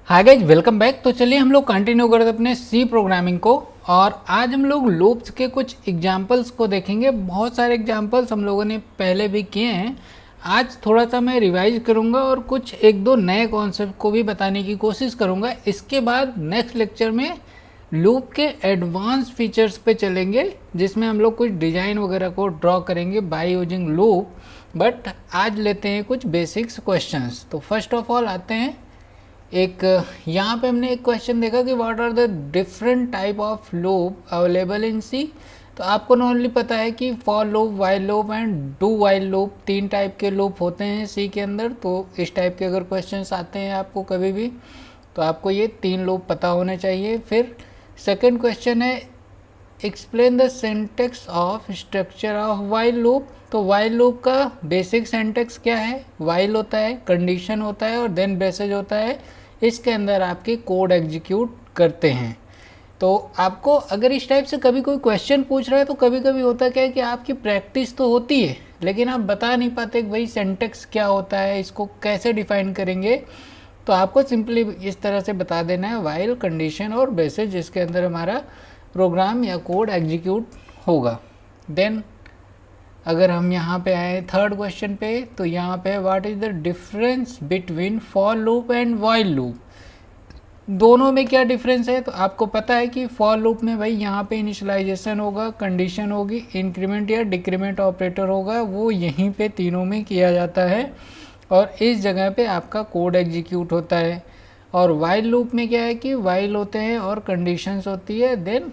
Hi guys, welcome back. तो चलिए हम लोग कंटिन्यू करते अपने सी प्रोग्रामिंग को, और आज हम लोग लूप्स के कुछ एग्जांपल्स को देखेंगे। बहुत सारे एग्जांपल्स हम लोगों ने पहले भी किए हैं। आज थोड़ा सा मैं रिवाइज करूंगा और कुछ एक दो नए कॉन्सेप्ट को भी बताने की कोशिश करूंगा। इसके बाद नेक्स्ट लेक्चर में लूप के एडवांस फीचर्स पे चलेंगे, जिसमें हम लोग कुछ डिज़ाइन वगैरह को ड्रॉ करेंगे बाय यूजिंग लूप। बट आज लेते हैं कुछ बेसिक्स क्वेश्चंस। तो फर्स्ट ऑफ ऑल आते हैं एक, यहाँ पे हमने एक क्वेश्चन देखा कि what are the different type of loop available in C. तो आपको नॉर्मली पता है कि for loop, while loop and do while loop, 3 type के लूप होते हैं सी के अंदर। तो इस टाइप के अगर क्वेश्चंस आते हैं आपको कभी भी, तो आपको ये 3 लूप पता होने चाहिए। फिर सेकंड क्वेश्चन है explain the syntax of structure of while loop. तो वाइल लूप का बेसिक सिंटेक्स क्या है? वाइल होता है, कंडीशन होता है और देन ब्रेसेज होता है। इसके अंदर आपके कोड एग्जीक्यूट करते हैं। तो आपको अगर इस टाइप से कभी कोई क्वेश्चन पूछ रहा है तो कभी कभी होता क्या है कि आपकी प्रैक्टिस तो होती है, लेकिन आप बता नहीं पाते कि भाई सिंटेक्स क्या होता है, इसको कैसे डिफाइन करेंगे। तो आपको सिंपली इस तरह से बता देना है वाइल, कंडीशन और ब्रेसेज, जिसके अंदर हमारा प्रोग्राम या कोड एग्जीक्यूट होगा। देन अगर हम यहाँ पे आए थर्ड क्वेश्चन पे, तो यहाँ पे what is the difference between for loop and while loop. दोनों में क्या डिफरेंस है? तो आपको पता है कि फॉर लूप में भाई यहाँ पे इनिशियलाइजेशन होगा, कंडीशन होगी, इंक्रीमेंट या डिक्रीमेंट ऑपरेटर होगा, वो यहीं पे तीनों में किया जाता है और इस जगह पे आपका कोड एग्जीक्यूट होता है। और वाइल लूप में क्या है कि वाइल होते हैं और कंडीशंस होती है, देन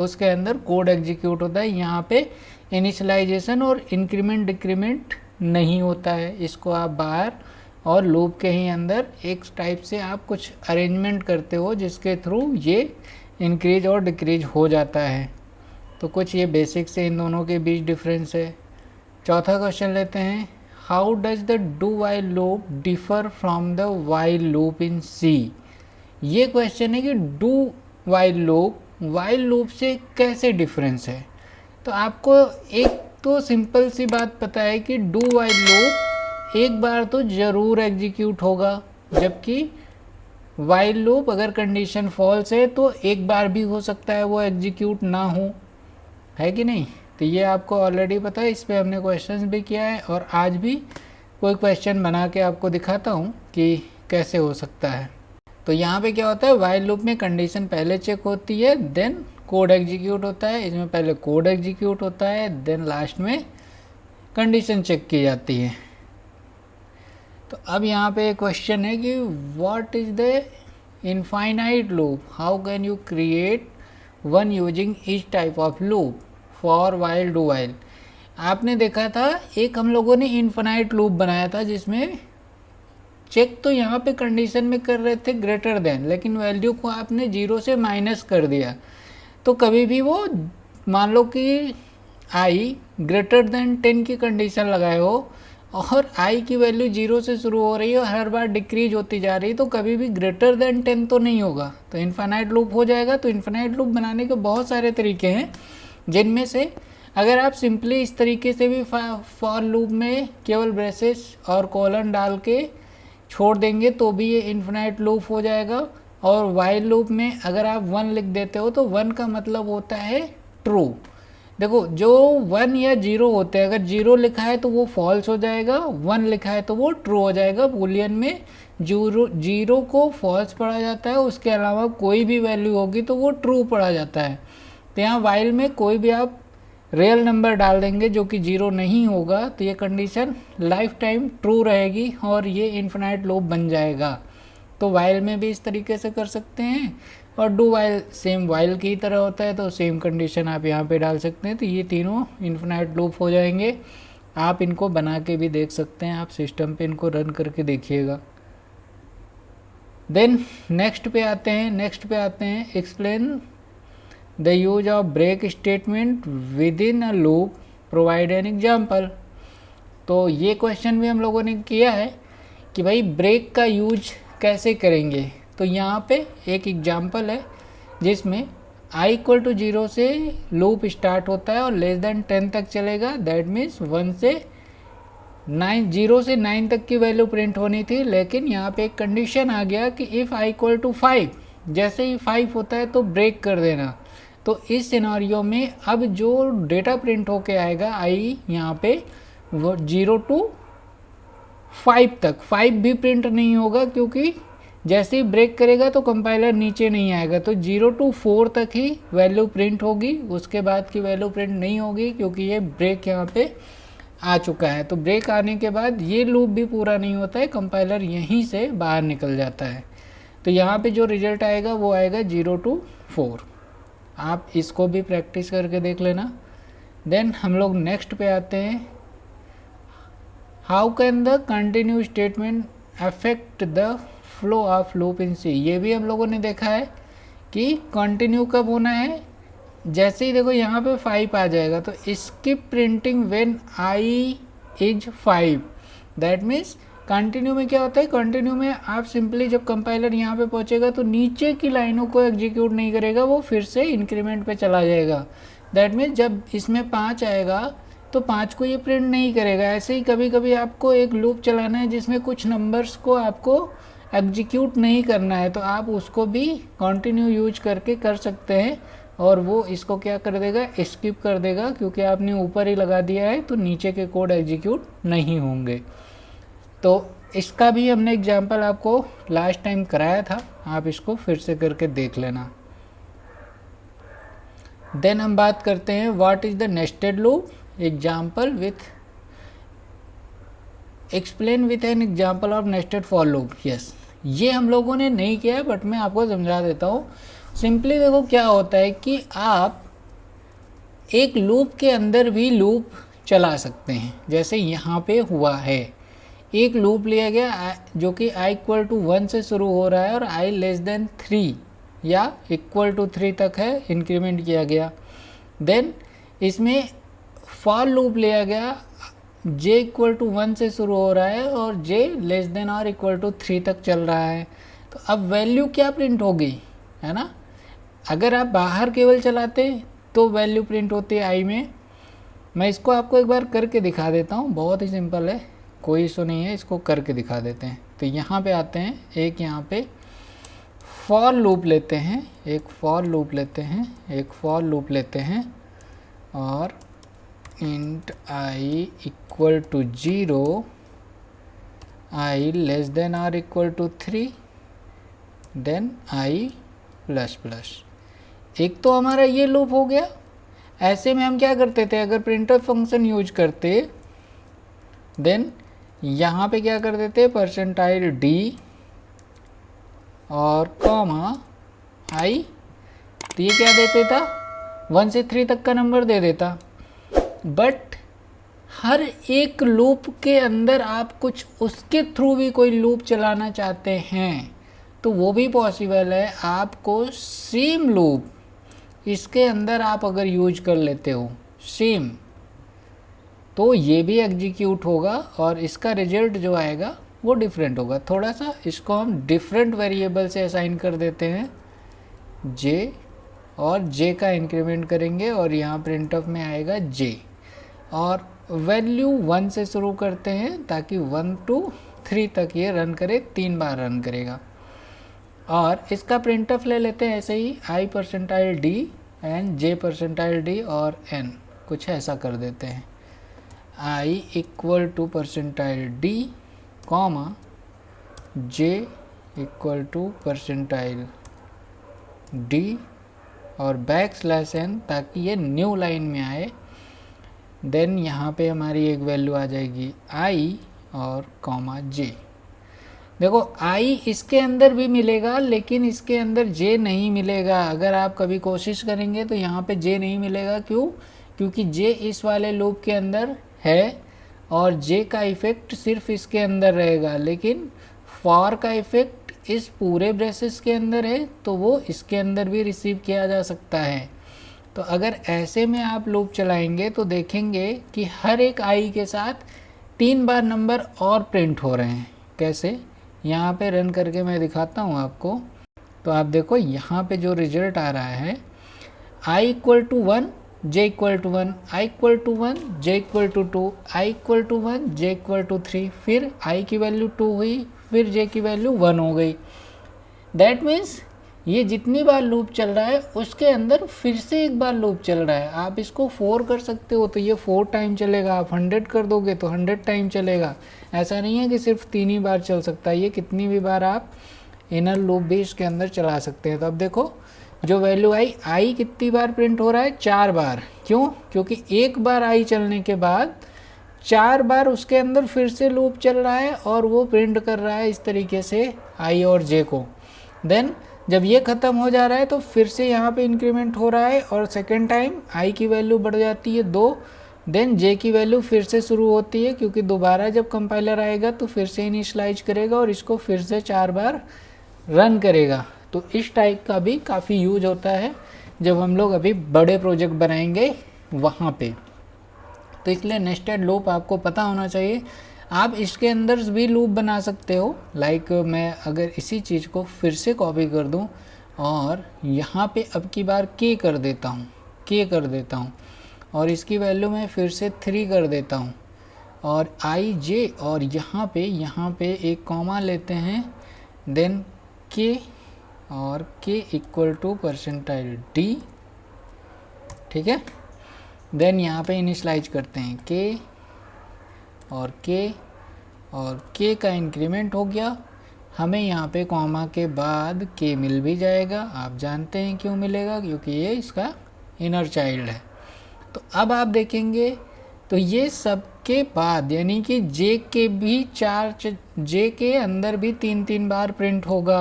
उसके अंदर कोड एग्जीक्यूट होता है। यहाँ पे इनिशियलाइजेशन और इंक्रीमेंट डिक्रीमेंट नहीं होता है, इसको आप बाहर और लूप के ही अंदर एक टाइप से आप कुछ अरेंजमेंट करते हो जिसके थ्रू ये इंक्रीज और डिक्रीज हो जाता है। तो कुछ ये बेसिक से इन दोनों के बीच डिफरेंस है। चौथा क्वेश्चन लेते हैं, how does the do while loop differ from the while loop in C. ये क्वेश्चन है कि डू वाइल लूप से कैसे डिफरेंस है। तो आपको एक तो सिंपल सी बात पता है कि डू वाइल लूप एक बार तो ज़रूर एग्जीक्यूट होगा, जबकि वाइल लूप अगर कंडीशन फॉल्स है तो एक बार भी हो सकता है वो एग्जीक्यूट ना हो, है कि नहीं। तो ये आपको ऑलरेडी पता है, इस पर हमने क्वेश्चंस भी किया है और आज भी कोई क्वेश्चन बना के आपको दिखाता हूँ कि कैसे हो सकता है। तो यहाँ पे क्या होता है, वाइल लूप में कंडीशन पहले चेक होती है, देन कोड एग्जीक्यूट होता है। इसमें पहले कोड एग्जीक्यूट होता है, देन लास्ट में कंडीशन चेक की जाती है। तो अब यहाँ पे क्वेश्चन है कि what is the infinite loop, how can you create one using each type of loop for while do while. आपने देखा था एक हम लोगों ने इनफाइनाइट लूप बनाया था जिसमें चेक तो यहाँ पे कंडीशन में कर रहे थे ग्रेटर देन, लेकिन वैल्यू को आपने 0 से माइनस कर दिया। तो कभी भी वो मान लो कि आई ग्रेटर देन 10 की कंडीशन लगाए हो और आई की वैल्यू 0 से शुरू हो रही है और हर बार डिक्रीज होती जा रही है, तो कभी भी ग्रेटर देन 10 तो नहीं होगा, तो इनफाइनाइट लूप हो जाएगा। तो इनफाइनाइट लूप बनाने के बहुत सारे तरीके हैं, जिनमें से अगर आप सिंपली इस तरीके से भी फॉर लूप में केवल ब्रेसेस और कॉलन डाल के छोड़ देंगे तो भी ये इनफाइनाइट लूप हो जाएगा। और वाइल लूप में अगर आप 1 लिख देते हो तो 1 का मतलब होता है ट्रू। देखो जो 1 या 0 होते हैं, अगर 0 लिखा है तो वो फॉल्स हो जाएगा, 1 लिखा है तो वो ट्रू हो जाएगा। बूलियन में 0 को फॉल्स पढ़ा जाता है, उसके अलावा कोई भी वैल्यू होगी तो वो ट्रू पढ़ा जाता है। तो यहाँ वाइल में कोई भी आप रियल नंबर डाल देंगे जो कि 0 नहीं होगा तो ये कंडीशन लाइफ टाइम ट्रू रहेगी और ये इन्फिनाइट लूप बन जाएगा। तो वाइल में भी इस तरीके से कर सकते हैं और डू वाइल सेम वाइल की तरह होता है, तो सेम कंडीशन आप यहाँ पे डाल सकते हैं। तो ये तीनों इन्फिनाइट लूप हो जाएंगे। आप इनको बना के भी देख सकते हैं, आप सिस्टम पे इनको रन करके देखिएगा। देन नेक्स्ट पे आते हैं explain the use of break statement within a loop, provide an example. तो ये क्वेश्चन भी हम लोगों ने किया है कि भाई ब्रेक का यूज कैसे करेंगे। तो यहाँ पे एक एग्जाम्पल है जिसमें i = 0 से लूप स्टार्ट होता है और लेस देन 10 तक चलेगा। दैट मीन्स 1 से 9 0 से 9 तक की वैल्यू प्रिंट होनी थी, लेकिन यहाँ पे एक कंडीशन आ गया कि इफ़ आई इक्वल टू 5, जैसे ही 5 होता है तो ब्रेक कर देना। तो इस सिनारियो में अब जो डेटा प्रिंट होके आएगा आई यहाँ पे वो 0 to 5 तक, 5 भी प्रिंट नहीं होगा क्योंकि जैसे ही ब्रेक करेगा तो कंपाइलर नीचे नहीं आएगा। तो 0 to 4 तक ही वैल्यू प्रिंट होगी, उसके बाद की वैल्यू प्रिंट नहीं होगी क्योंकि ये ब्रेक यहाँ पे आ चुका है। तो ब्रेक आने के बाद ये लूप भी पूरा नहीं होता है, कंपाइलर यहीं से बाहर निकल जाता है। तो यहाँ पे जो रिजल्ट आएगा वो आएगा 0 to 4। आप इसको भी प्रैक्टिस करके देख लेना। देन हम लोग नेक्स्ट पे आते हैं, how can the continue statement affect the flow of loop in C. ये भी हम लोगों ने देखा है कि कंटिन्यू कब होना है, जैसे ही देखो यहाँ पे 5 आ जाएगा तो skip printing when I is 5। That means continue में क्या होता है, कंटिन्यू में आप सिंपली जब कंपाइलर यहाँ पे पहुँचेगा तो नीचे की लाइनों को एग्जीक्यूट नहीं करेगा, वो फिर से इंक्रीमेंट पे चला जाएगा। दैट मीन्स जब इसमें 5 आएगा तो 5 को ये प्रिंट नहीं करेगा। ऐसे ही कभी कभी आपको एक लूप चलाना है जिसमें कुछ नंबर्स को आपको एग्जीक्यूट नहीं करना है, तो आप उसको भी कंटिन्यू यूज करके कर सकते हैं, और वो इसको क्या कर देगा, स्किप कर देगा, क्योंकि आपने ऊपर ही लगा दिया है तो नीचे के कोड एग्जीक्यूट नहीं होंगे। तो इसका भी हमने एग्जांपल आपको लास्ट टाइम कराया था, आप इसको फिर से करके देख लेना। देन हम बात करते हैं what is the nested loop example with explain with an example of nested for loop. Yes, ये हम लोगों ने नहीं किया है बट मैं आपको समझा देता हूँ। सिंपली देखो क्या होता है कि आप एक लूप के अंदर भी लूप चला सकते हैं, जैसे यहाँ पे हुआ है। एक लूप लिया गया जो कि i इक्वल टू 1 से शुरू हो रहा है और i लेस देन 3 या इक्वल टू 3 तक है, इंक्रीमेंट किया गया। देन इसमें फॉर लूप लिया गया, j इक्वल टू 1 से शुरू हो रहा है और j लेस देन और इक्वल टू 3 तक चल रहा है। तो अब वैल्यू क्या प्रिंट होगी, है ना। अगर आप बाहर केवल चलाते तो वैल्यू प्रिंट होती है i में। मैं इसको आपको एक बार करके दिखा देता हूँ, बहुत ही सिंपल है, कोई इशू नहीं है, इसको करके दिखा देते हैं। तो यहाँ पे आते हैं, एक यहाँ पे फॉर लूप लेते हैं, एक फॉर लूप लेते हैं, एक फॉर लूप लेते हैं और int i equal to 0, i less than और equal to 3, then i plus plus. एक तो हमारा ये लूप हो गया। ऐसे में हम क्या करते थे, अगर प्रिंटफ फंक्शन यूज करते देन यहाँ पे क्या कर देते, परसेंटाइल d और कॉमा i, तो ये क्या देते था, 1 से 3 तक का नंबर दे देता। बट हर एक लूप के अंदर आप कुछ उसके थ्रू भी कोई लूप चलाना चाहते हैं तो वो भी पॉसिबल है। आपको सेम लूप इसके अंदर आप अगर यूज कर लेते हो सेम, तो ये भी एग्जीक्यूट होगा और इसका रिजल्ट जो आएगा वो डिफरेंट होगा। थोड़ा सा इसको हम डिफरेंट वेरिएबल से असाइन कर देते हैं j, और j का इंक्रीमेंट करेंगे और यहाँ प्रिंटफ में आएगा j, और वैल्यू 1 से शुरू करते हैं ताकि 1 to 3 तक ये रन करे, 3 बार रन करेगा। और इसका प्रिंटफ ले लेते हैं ऐसे ही, i percentile d and j percentile d और n, कुछ ऐसा कर देते हैं, i equal to percentile d comma j equal to percentile d और बैक स्लैश n, ताकि ये न्यू लाइन में आए। देन यहाँ पे हमारी एक वैल्यू आ जाएगी i और कॉमा j। देखो i इसके अंदर भी मिलेगा लेकिन इसके अंदर j नहीं मिलेगा। अगर आप कभी कोशिश करेंगे तो यहाँ पे j नहीं मिलेगा। क्यों? क्योंकि j इस वाले लूप के अंदर है और j का इफ़ेक्ट सिर्फ इसके अंदर रहेगा, लेकिन फॉर का इफ़ेक्ट इस पूरे ब्रेसेस के अंदर है तो वो इसके अंदर भी रिसीव किया जा सकता है। तो अगर ऐसे में आप लूप चलाएंगे तो देखेंगे कि हर एक i के साथ 3 बार नंबर और प्रिंट हो रहे हैं। कैसे? यहाँ पे रन करके मैं दिखाता हूँ आपको। तो आप देखो यहाँ पे जो रिजल्ट आ रहा है i equal to 1, j equal to 1, i equal to 1, j equal to 2, i equal to 1, j equal to 3, फिर i की वैल्यू 2 हुई, फिर j की वैल्यू 1 हो गई। दैट मीन्स ये जितनी बार लूप चल रहा है उसके अंदर फिर से एक बार लूप चल रहा है। आप इसको 4 कर सकते हो तो ये 4 टाइम चलेगा, आप 100 कर दोगे तो 100 टाइम चलेगा। ऐसा नहीं है कि सिर्फ 3 ही बार चल सकता है, ये कितनी भी बार आप इनर लूप भी इसके अंदर चला सकते हैं। तो अब देखो जो वैल्यू आई कितनी बार प्रिंट हो रहा है, 4 बार। क्यों? क्योंकि एक बार आई चलने के बाद 4 बार उसके अंदर फिर से लूप चल रहा है और वो प्रिंट कर रहा है इस तरीके से आई और जे को। देन जब ये ख़त्म हो जा रहा है तो फिर से यहाँ पे इंक्रीमेंट हो रहा है और सेकेंड टाइम आई की वैल्यू बढ़ जाती है 2। देन जे की वैल्यू फिर से शुरू होती है, क्योंकि दोबारा जब कंपाइलर आएगा तो फिर से इनिशलाइज करेगा और इसको फिर से 4 बार रन करेगा। तो इस टाइप का भी काफ़ी यूज होता है जब हम लोग अभी बड़े प्रोजेक्ट बनाएंगे वहाँ पे। तो इसलिए नेस्टेड लूप आपको पता होना चाहिए। आप इसके अंदर भी लूप बना सकते हो। लाइक मैं अगर इसी चीज़ को फिर से कॉपी कर दूं और यहाँ पे अब की बार k कर देता हूँ और इसकी वैल्यू मैं फिर से 3 कर देता हूँ और आई जे और यहाँ पे एक कॉमा लेते हैं, देन k और k equal to percentile d, ठीक है। देन यहाँ पे इनिशलाइज करते हैं k और k का इंक्रीमेंट हो गया। हमें यहाँ पे कॉमा के बाद k मिल भी जाएगा। आप जानते हैं क्यों मिलेगा, क्योंकि ये इसका इनर चाइल्ड है। तो अब आप देखेंगे तो ये सब के बाद यानी कि j के अंदर भी 3 बार प्रिंट होगा।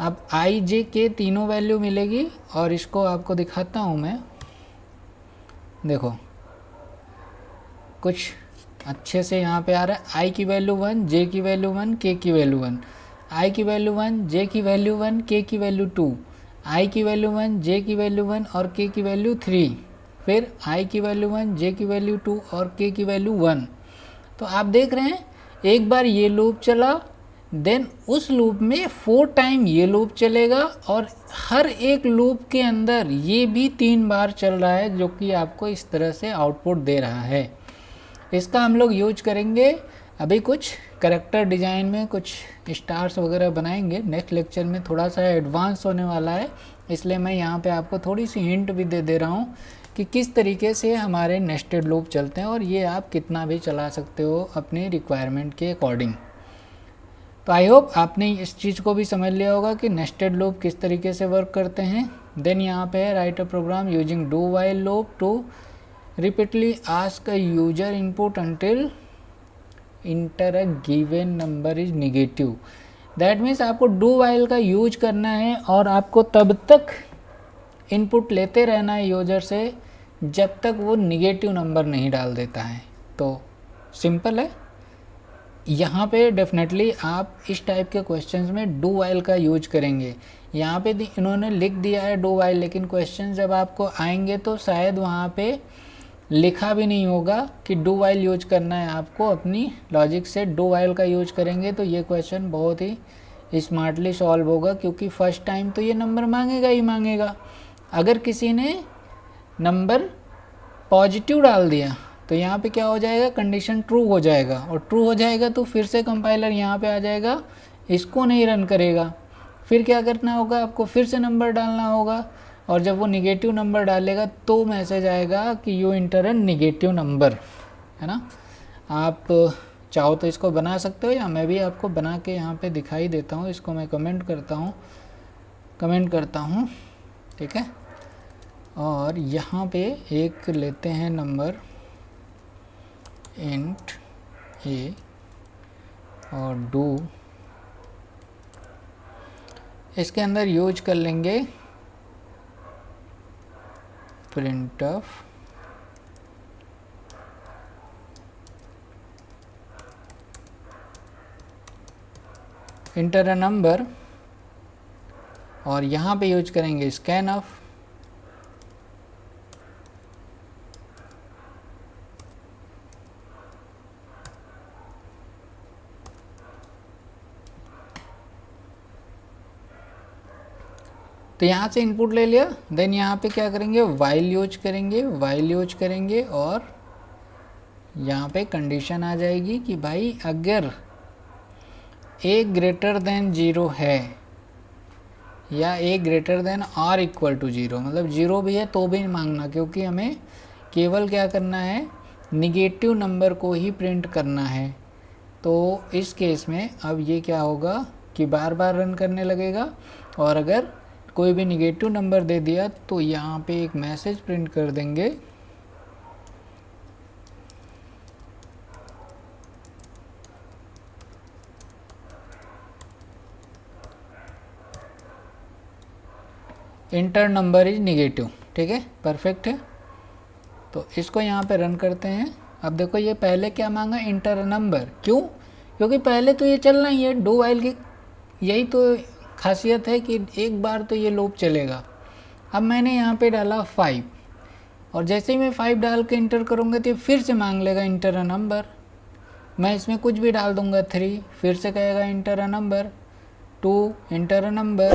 अब i j के तीनों वैल्यू मिलेगी और इसको आपको दिखाता हूँ मैं। देखो कुछ अच्छे से यहाँ पे आ रहा है, i की वैल्यू 1, j की वैल्यू 1, k की वैल्यू 1, i की वैल्यू 1, j की वैल्यू 1, k की वैल्यू 2, i की वैल्यू 1, j की वैल्यू 1 और k की वैल्यू 3, फिर i की वैल्यू 1, j की वैल्यू 2 और k की वैल्यू 1। तो आप देख रहे हैं एक बार ये लूप चला, देन उस लूप में 4 टाइम ये लूप चलेगा और हर एक लूप के अंदर ये भी 3 बार चल रहा है, जो कि आपको इस तरह से आउटपुट दे रहा है। इसका हम लोग यूज करेंगे अभी कुछ करेक्टर डिज़ाइन में, कुछ स्टार्स वगैरह बनाएंगे। नेक्स्ट लेक्चर में थोड़ा सा एडवांस होने वाला है, इसलिए मैं यहाँ पे आपको थोड़ी सी हिंट भी दे रहा हूँ कि किस तरीके से हमारे नेस्टेड लूप चलते हैं और ये आप कितना भी चला सकते हो अपनी रिक्वायरमेंट के अकॉर्डिंग। तो आई होप आपने इस चीज़ को भी समझ लिया होगा कि नेस्टेड लूप किस तरीके से वर्क करते हैं। देन यहाँ पे है write a program using do while loop to repeatedly ask a user input until enter a given number is negative। That means आपको डू वाइल का यूज करना है और आपको तब तक इनपुट लेते रहना है यूजर से जब तक वो निगेटिव नंबर नहीं डाल देता है। तो सिंपल है। यहाँ पे डेफिनेटली आप इस टाइप के क्वेश्चंस में डू वाइल का यूज करेंगे। यहाँ पे इन्होंने लिख दिया है डू वाइल, लेकिन क्वेश्चन जब आपको आएंगे तो शायद वहाँ पे लिखा भी नहीं होगा कि डू वाइल यूज करना है। आपको अपनी लॉजिक से डू वाइल का यूज करेंगे तो ये क्वेश्चन बहुत ही स्मार्टली सॉल्व होगा, क्योंकि फर्स्ट टाइम तो ये नंबर मांगेगा ही मांगेगा। अगर किसी ने नंबर पॉजिटिव डाल दिया तो यहाँ पे क्या हो जाएगा, कंडीशन ट्रू हो जाएगा और ट्रू हो जाएगा तो फिर से कंपाइलर यहाँ पे आ जाएगा, इसको नहीं रन करेगा। फिर क्या करना होगा, आपको फिर से नंबर डालना होगा और जब वो निगेटिव नंबर डालेगा तो मैसेज आएगा कि you enter an negative number, है ना। आप चाहो तो इसको बना सकते हो या मैं भी आपको बना के यहाँ पे दिखाई देता हूँ। इसको मैं कमेंट करता हूँ, ठीक है। और यहाँ पे एक लेते हैं नंबर इंट ए और डू, इसके अंदर यूज कर लेंगे printf इंटर अ नंबर और यहाँ पे यूज करेंगे स्कैनफ, तो यहाँ से इनपुट ले लिया, देन यहाँ पे क्या करेंगे, वाइल यूज करेंगे और यहाँ पे कंडीशन आ जाएगी कि भाई अगर a ग्रेटर देन 0 है या a ग्रेटर देन और इक्वल टू 0, मतलब 0 भी है तो भी मांगना, क्योंकि हमें केवल क्या करना है, निगेटिव नंबर को ही प्रिंट करना है। तो इस केस में अब ये क्या होगा कि बार बार रन करने लगेगा, और अगर कोई भी निगेटिव नंबर दे दिया तो यहाँ पे एक मैसेज प्रिंट कर देंगे इंटर नंबर इज निगेटिव। ठीक है, परफेक्ट है। तो इसको यहाँ पे रन करते हैं। अब देखो ये पहले क्या मांगा, इंटर नंबर, क्यों, क्योंकि पहले तो ये चलना ही है, डू वाइल की यही तो खासियत है कि एक बार तो ये लूप चलेगा। अब मैंने यहाँ पे डाला 5, और जैसे ही मैं 5 डाल के इंटर करूँगा तो ये फिर से मांग लेगा इंटर अ नंबर। मैं इसमें कुछ भी डाल दूँगा, 3, फिर से कहेगा inter a number, 2 inter a number,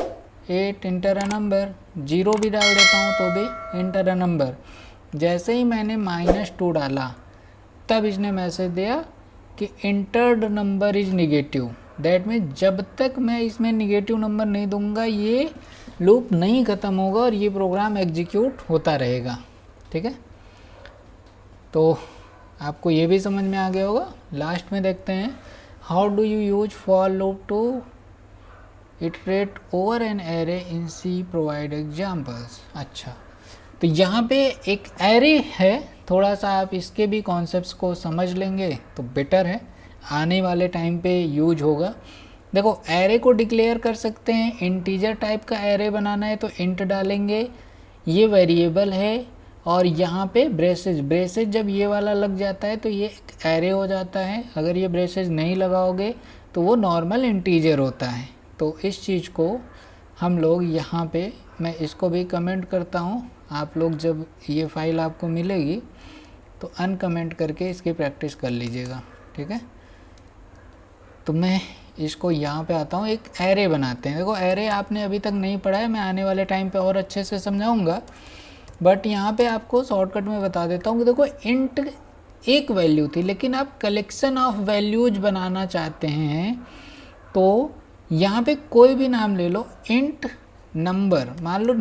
8 inter a number, 0 भी डाल देता हूँ तो भी इंटर अ नंबर। जैसे ही मैंने -2 डाला तब इसने मैसेज दिया कि entered number is negative. That mean जब तक मैं इसमें निगेटिव नंबर नहीं दूंगा ये लूप नहीं ख़त्म होगा और ये प्रोग्राम एग्जीक्यूट होता रहेगा। ठीक है, तो आपको ये भी समझ में आ गया होगा। लास्ट में देखते हैं, how do you use for loop to iterate over an array in C, provide examples. अच्छा, तो यहाँ पे एक एरे है, थोड़ा सा आप इसके भी कॉन्सेप्ट्स को समझ लेंगे तो बेटर है, आने वाले टाइम पे यूज होगा। देखो एरे को डिक्लेयर कर सकते हैं, इंटीजर टाइप का एरे बनाना है तो इंट डालेंगे, ये वेरिएबल है, और यहाँ पे ब्रेसेज जब ये वाला लग जाता है तो ये एक एरे हो जाता है। अगर ये ब्रेसेज नहीं लगाओगे तो वो नॉर्मल इंटीजर होता है। तो इस चीज़ को हम लोग यहाँ पे, मैं इसको भी कमेंट करता हूँ, आप लोग जब ये फाइल आपको मिलेगी तो अनकमेंट करके इसकी प्रैक्टिस कर लीजिएगा। ठीक है, तो मैं इसको यहाँ पे आता हूँ, एक एरे बनाते हैं। देखो एरे आपने अभी तक नहीं पढ़ा है, मैं आने वाले टाइम पे और अच्छे से समझाऊंगा, बट यहाँ पे आपको शॉर्टकट में बता देता हूँ कि देखो इंट एक वैल्यू थी, लेकिन आप कलेक्शन ऑफ वैल्यूज बनाना चाहते हैं तो यहाँ पे कोई भी नाम ले लो, इंट नंबर, मान लो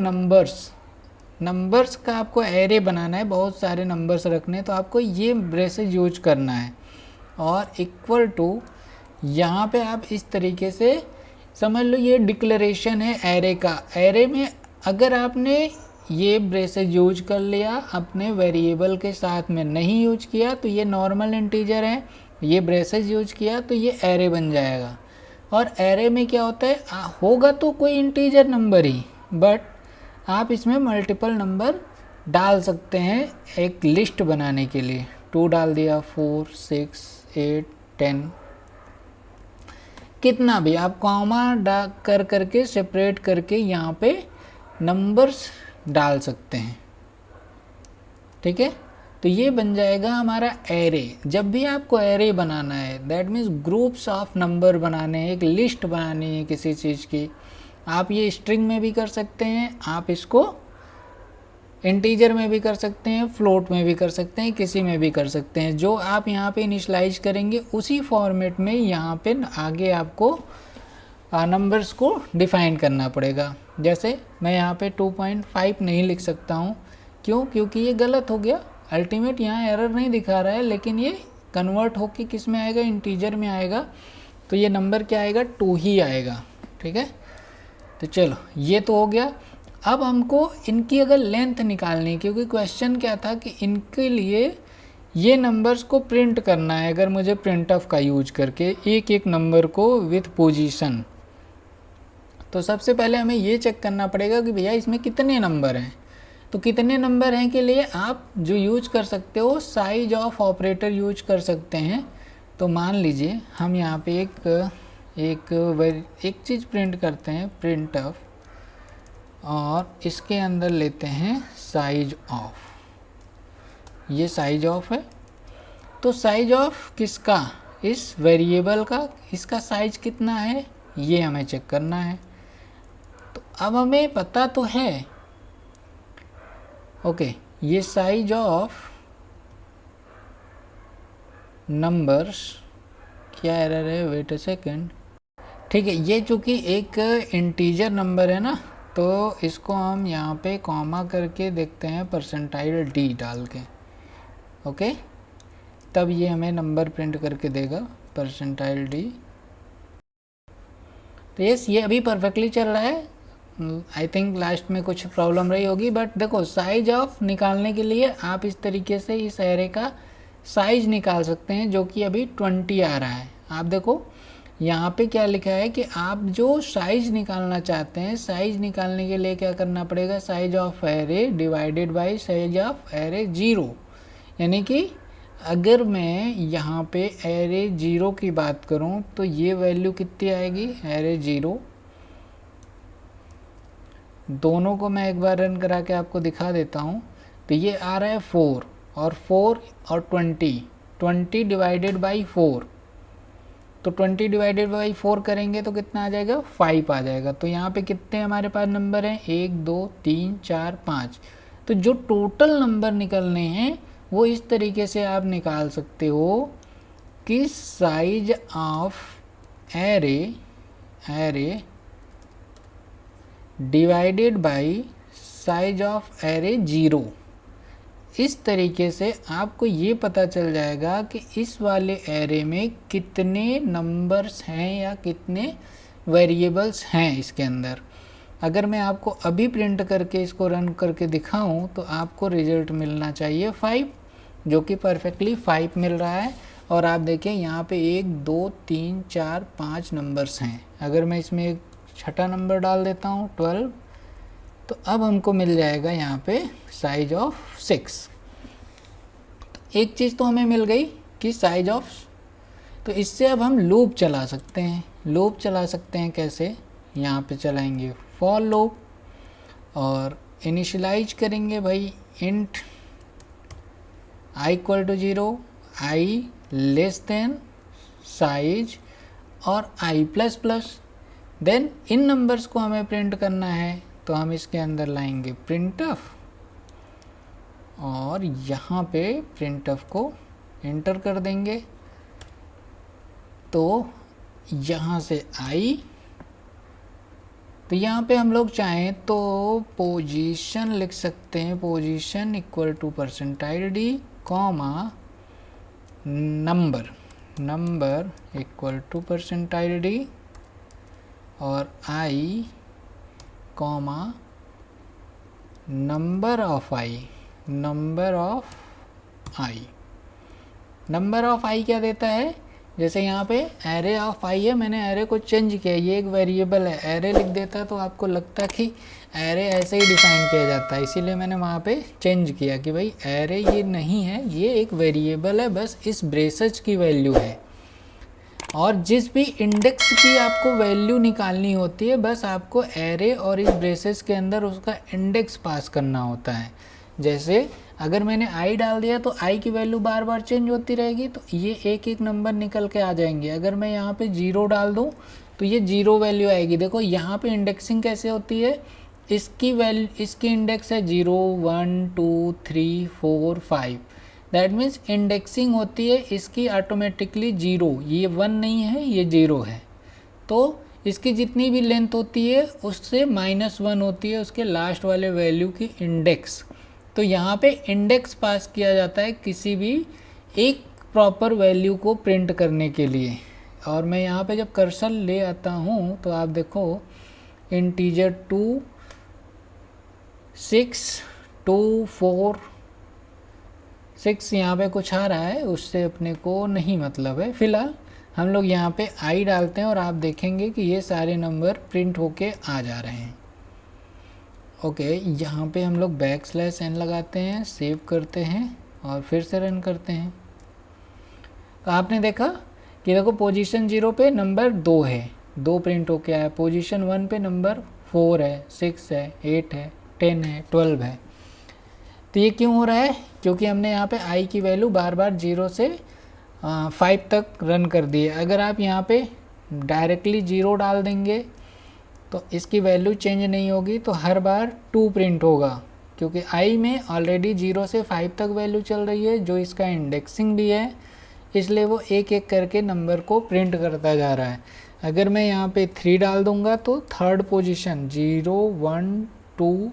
नंबर्स का आपको एरे बनाना है, बहुत सारे नंबर्स रखने, तो आपको ये ब्रेसेज यूज करना है, और इक्वल टू यहाँ पे आप इस तरीके से समझ लो ये डिक्लेरेशन है एरे का। एरे में अगर आपने ये ब्रेसेज यूज कर लिया, अपने वेरिएबल के साथ में नहीं यूज किया तो ये नॉर्मल इंटीजर है, ये ब्रेसेज यूज किया तो ये एरे बन जाएगा। और एरे में क्या होता है, होगा तो कोई इंटीजर नंबर ही, बट आप इसमें मल्टीपल नंबर डाल सकते हैं एक लिस्ट बनाने के लिए। 2 डाल दिया, 4, 6, 8, 10, कितना भी आप कॉमा करके सेपरेट करके यहाँ पे नंबर्स डाल सकते हैं। ठीक है, तो ये बन जाएगा हमारा एरे। जब भी आपको एरे बनाना है, that means groups of number बनाने हैं, एक लिस्ट बनानी है किसी चीज़ की, आप ये स्ट्रिंग में भी कर सकते हैं, आप इसको इंटीजर में भी कर सकते हैं, फ्लोट में भी कर सकते हैं, किसी में भी कर सकते हैं। जो आप यहाँ पे इनिशलाइज करेंगे उसी फॉर्मेट में यहाँ पे आगे आपको नंबर्स को डिफ़ाइन करना पड़ेगा। जैसे मैं यहाँ पे 2.5 नहीं लिख सकता हूँ, क्यों, क्योंकि ये गलत हो गया। अल्टीमेट यहाँ एरर नहीं दिखा रहा है, लेकिन ये कन्वर्ट होके किस में आएगा, इंटीजर में आएगा, तो ये नंबर क्या आएगा, 2 ही आएगा। ठीक है, तो चलो ये तो हो गया। अब हमको इनकी अगर लेंथ निकालनी है, क्योंकि क्वेश्चन क्या था कि इनके लिए ये नंबर्स को प्रिंट करना है, अगर मुझे प्रिंट ऑफ का यूज करके एक एक नंबर को विथ पोजीशन, तो सबसे पहले हमें ये चेक करना पड़ेगा कि भैया इसमें कितने नंबर हैं। तो कितने नंबर हैं के लिए आप जो यूज कर सकते हो, साइज ऑफ ऑपरेटर यूज कर सकते हैं। तो मान लीजिए हम यहाँ पे एक चीज़ प्रिंट करते हैं, प्रिंट ऑफ, और इसके अंदर लेते हैं साइज ऑफ, ये साइज ऑफ है। तो साइज ऑफ किसका, इस वेरिएबल का, इसका साइज कितना है ये हमें चेक करना है। तो अब हमें पता तो है, ओके, ये साइज ऑफ नंबर्स, क्या एरर है, वेट अ सेकेंड, ठीक है, ये चूँकि एक इंटीजर नंबर है ना, तो इसको हम यहाँ पे कॉमा करके देखते हैं परसेंटाइल डी डाल के, ओके, तब ये हमें नंबर प्रिंट करके देगा परसेंटाइल डी। तो यस, ये अभी परफेक्टली चल रहा है। आई थिंक लास्ट में कुछ प्रॉब्लम रही होगी, बट देखो साइज ऑफ निकालने के लिए आप इस तरीके से इस एरे का साइज निकाल सकते हैं, जो कि अभी 20 आ रहा है। आप देखो यहाँ पे क्या लिखा है कि आप जो साइज निकालना चाहते हैं, साइज निकालने के लिए क्या करना पड़ेगा, size of array divided by size of array 0। यानी कि अगर मैं यहाँ पे एरे 0 की बात करूँ तो ये वैल्यू कितनी आएगी, एरे 0, दोनों को मैं एक बार रन करा के आपको दिखा देता हूँ। तो ये आ रहा है 4 और 4 और 20 डिवाइडेड बाई 4, तो 20 डिवाइडेड बाई 4 करेंगे तो कितना आ जाएगा, 5 आ जाएगा। तो यहाँ पे कितने हमारे पास नंबर हैं, 1 2 3 4 5। तो जो टोटल नंबर निकलने हैं वो इस तरीके से आप निकाल सकते हो कि size of array divided by size of array 0। इस तरीके से आपको ये पता चल जाएगा कि इस वाले एरे में कितने नंबर्स हैं या कितने वेरिएबल्स हैं इसके अंदर। अगर मैं आपको अभी प्रिंट करके इसको रन करके दिखाऊं तो आपको रिजल्ट मिलना चाहिए 5, जो कि परफेक्टली 5 मिल रहा है। और आप देखें यहाँ पे 1 2 3 4 5 नंबर्स हैं। अगर मैं इसमें एक छठा नंबर डाल देता हूँ 12, तो अब हमको मिल जाएगा यहाँ पे साइज ऑफ 6। तो एक चीज़ तो हमें मिल गई कि साइज ऑफ, तो इससे अब हम लूप चला सकते हैं। लूप चला सकते हैं कैसे, यहाँ पे चलाएंगे फॉर लूप और इनिशियलाइज करेंगे भाई int i equal to 0, i less than size और i प्लस प्लस। देन इन नंबर्स को हमें प्रिंट करना है, तो हम इसके अंदर लाएंगे printf और यहाँ पे printf को एंटर कर देंगे। तो यहाँ से i, तो यहाँ पे हम लोग चाहें तो पोजीशन लिख सकते हैं, position equal to percentile D comma number equal to percentile D और i comma number of i क्या देता है, जैसे यहाँ पे एरे ऑफ i है, मैंने एरे को चेंज किया, ये एक वेरिएबल है, एरे लिख देता तो आपको लगता कि एरे ऐसे ही डिफाइन किया जाता है, इसीलिए मैंने वहाँ पे चेंज किया कि भाई एरे ये नहीं है, ये एक वेरिएबल है, बस इस ब्रेसेस की वैल्यू है। और जिस भी इंडेक्स की आपको वैल्यू निकालनी होती है, बस आपको एरे और इस ब्रेसेस के अंदर उसका इंडेक्स पास करना होता है। जैसे अगर मैंने i डाल दिया तो i की वैल्यू बार बार चेंज होती रहेगी, तो ये एक एक नंबर निकल के आ जाएंगे। अगर मैं यहाँ पे 0 डाल दूँ तो ये 0 वैल्यू आएगी। देखो यहाँ पे इंडेक्सिंग कैसे होती है, इसकी वैल्यू, इसकी इंडेक्स है 0 1 2 3 4 5, दैट मीन्स इंडेक्सिंग होती है इसकी ऑटोमेटिकली 0, ये 1 नहीं है, ये 0 है। तो इसकी जितनी भी लेंथ होती है उससे -1 होती है उसके लास्ट वाले वैल्यू की इंडेक्स। तो यहाँ पे इंडेक्स पास किया जाता है किसी भी एक प्रॉपर वैल्यू को प्रिंट करने के लिए। और मैं यहाँ पे जब कर्सर ले आता हूँ तो आप देखो इंटीजर 2 6 2 4 6 यहाँ पे कुछ आ रहा है, उससे अपने को नहीं मतलब है। फ़िलहाल हम लोग यहाँ पे i डालते हैं और आप देखेंगे कि ये सारे नंबर प्रिंट होके आ जा रहे हैं। ओके, यहाँ पे हम लोग \n लगाते हैं, सेव करते हैं और फिर से रन करते हैं। तो आपने देखा कि देखो पोजीशन 0 पे नंबर 2 है, 2 प्रिंट होके आया। पोजीशन 1 पे नंबर 4 है, 6 है, 8 है, 10 है, 12 है। तो ये क्यों हो रहा है, क्योंकि हमने यहाँ पे i की वैल्यू बार बार 0 से 5 तक रन कर दी है। अगर आप यहाँ पे डायरेक्टली 0 डाल देंगे तो इसकी वैल्यू चेंज नहीं होगी, तो हर बार 2 प्रिंट होगा, क्योंकि आई में ऑलरेडी 0 से 5 तक वैल्यू चल रही है, जो इसका इंडेक्सिंग भी है, इसलिए वो एक एक करके नंबर को प्रिंट करता जा रहा है। अगर मैं यहाँ पे 3 डाल दूंगा तो थर्ड पोजीशन 0 1 2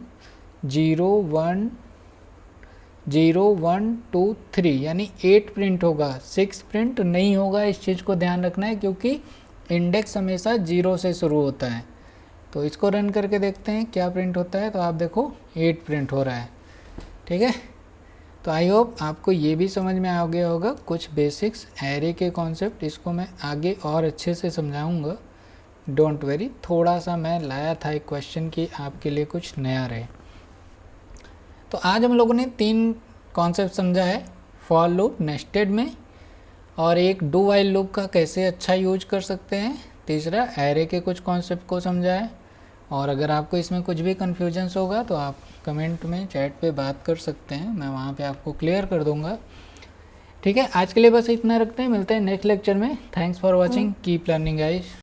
0 1 0 1 2 3 यानी 8 प्रिंट होगा, 6 प्रिंट नहीं होगा। इस चीज़ को ध्यान रखना है, क्योंकि इंडेक्स हमेशा 0 से शुरू होता है। तो इसको रन करके देखते हैं क्या प्रिंट होता है। तो आप देखो 8 प्रिंट हो रहा है। ठीक है, तो आई होप आपको ये भी समझ में आ गया होगा कुछ बेसिक्स एरे के कॉन्सेप्ट। इसको मैं आगे और अच्छे से समझाऊंगा, डोंट वेरी। थोड़ा सा मैं लाया था एक क्वेश्चन कि आपके लिए कुछ नया रहे। तो आज हम लोगों ने 3 कॉन्सेप्ट समझा है, फॉर लूप, नेस्टेड में, और एक डू वाइल लूप का कैसे अच्छा यूज कर सकते हैं, तीसरा एरे के कुछ कॉन्सेप्ट को समझा है। और अगर आपको इसमें कुछ भी कन्फ्यूजन्स होगा तो आप कमेंट में, चैट पे बात कर सकते हैं, मैं वहाँ पे आपको क्लियर कर दूँगा। ठीक है, आज के लिए बस इतना रखते हैं, मिलते हैं नेक्स्ट लेक्चर में। Thanks for watching, keep learning guys.